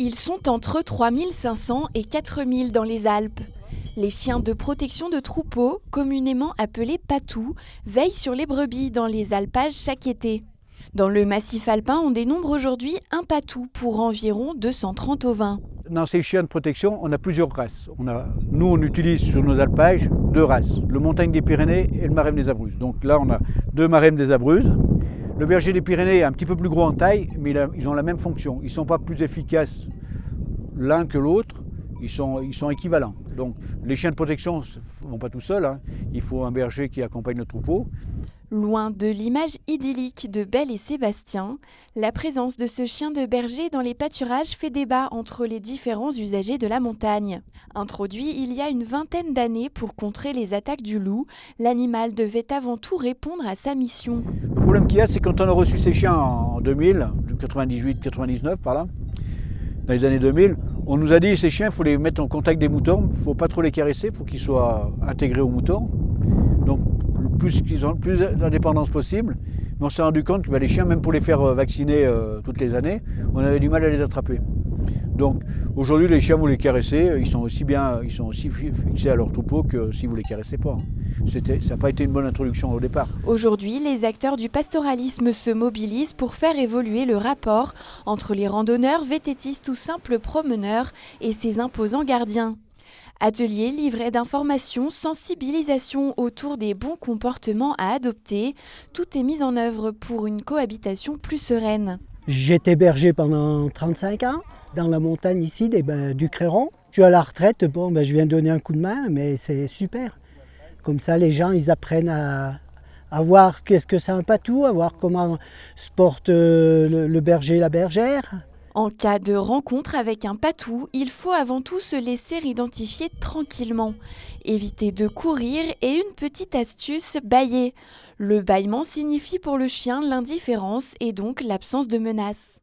Ils sont entre 3500 et 4000 dans les Alpes. Les chiens de protection de troupeaux, communément appelés patous, veillent sur les brebis dans les alpages chaque été. Dans le massif alpin, on dénombre aujourd'hui un patou pour environ 230 ovins. Dans ces chiens de protection, on a plusieurs races. Nous, on utilise sur nos alpages deux races, le montagne des Pyrénées et le marème des Abruzzes. Donc là, on a deux marèmes des Abruzzes. Le berger des Pyrénées est un petit peu plus gros en taille, mais ils ont la même fonction. Ils ne sont pas plus efficaces l'un que l'autre, ils sont équivalents. Donc les chiens de protection ne vont pas tout seuls, hein. Il faut un berger qui accompagne le troupeau. Loin de l'image idyllique de Belle et Sébastien, la présence de ce chien de berger dans les pâturages fait débat entre les différents usagers de la montagne. Introduit il y a une vingtaine d'années pour contrer les attaques du loup, l'animal devait avant tout répondre à sa mission. Le problème qu'il y a, c'est quand on a reçu ces chiens en 2000, 98, 99 par là, dans les années 2000, on nous a dit ces chiens, il faut les mettre en contact des moutons, il ne faut pas trop les caresser, il faut qu'ils soient intégrés aux moutons. Donc plus d'indépendance possible. Mais on s'est rendu compte que les chiens, même pour les faire vacciner toutes les années, on avait du mal à les attraper. Donc aujourd'hui, les chiens, vous les caressez, ils sont aussi fixés à leur troupeau que si vous les caressez pas. Ça n'a pas été une bonne introduction au départ. Aujourd'hui, les acteurs du pastoralisme se mobilisent pour faire évoluer le rapport entre les randonneurs, vététistes ou simples promeneurs et ces imposants gardiens. Ateliers, livrets d'informations, sensibilisation autour des bons comportements à adopter, tout est mis en œuvre pour une cohabitation plus sereine. J'étais berger pendant 35 ans, dans la montagne ici, du Créron. Je suis à la retraite, je viens donner un coup de main, mais c'est super. Comme ça, les gens, ils apprennent à voir qu'est-ce que c'est un patou, à voir comment se porte le berger et la bergère. En cas de rencontre avec un patou, il faut avant tout se laisser identifier tranquillement. Éviter de courir et une petite astuce, bâiller. Le bâillement signifie pour le chien l'indifférence et donc l'absence de menace.